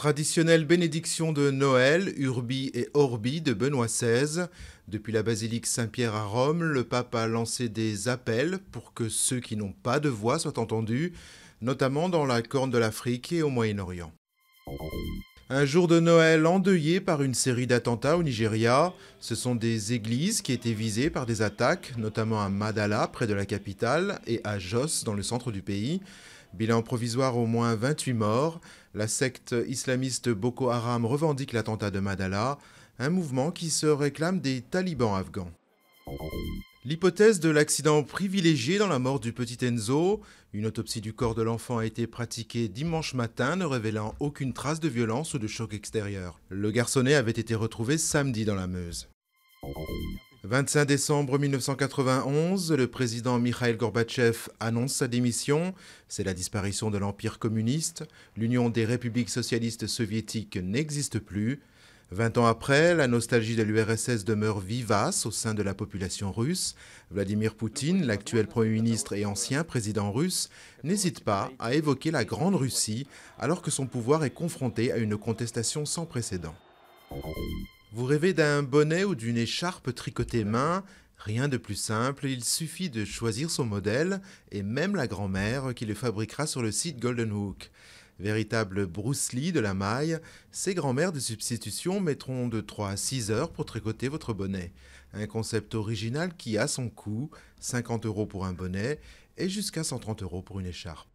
Traditionnelle bénédiction de Noël, Urbi et Orbi de Benoît XVI. Depuis la basilique Saint-Pierre à Rome, le pape a lancé des appels pour que ceux qui n'ont pas de voix soient entendus, notamment dans la Corne de l'Afrique et au Moyen-Orient. Un jour de Noël endeuillé par une série d'attentats au Nigeria. Ce sont des églises qui étaient visées par des attaques, notamment à Madala, près de la capitale, et à Jos, dans le centre du pays. Bilan provisoire, au moins 28 morts. La secte islamiste Boko Haram revendique l'attentat de Madala, un mouvement qui se réclame des talibans afghans. L'hypothèse de l'accident privilégié dans la mort du petit Enzo. Une autopsie du corps de l'enfant a été pratiquée dimanche matin, ne révélant aucune trace de violence ou de choc extérieur. Le garçonnet avait été retrouvé samedi dans la Meuse. 25 décembre 1991, le président Mikhaïl Gorbatchev annonce sa démission. C'est la disparition de l'Empire communiste. L'Union des républiques socialistes soviétiques n'existe plus. 20 ans après, la nostalgie de l'URSS demeure vivace au sein de la population russe. Vladimir Poutine, l'actuel Premier ministre et ancien président russe, n'hésite pas à évoquer la Grande Russie alors que son pouvoir est confronté à une contestation sans précédent. Vous rêvez d'un bonnet ou d'une écharpe tricotée main? Rien de plus simple, il suffit de choisir son modèle et même la grand-mère qui le fabriquera sur le site Golden Hook. Véritable Bruce Lee de la maille, ces grand-mères de substitution mettront de 3 à 6 heures pour tricoter votre bonnet. Un concept original qui a son coût, 50 € pour un bonnet et jusqu'à 130 € pour une écharpe.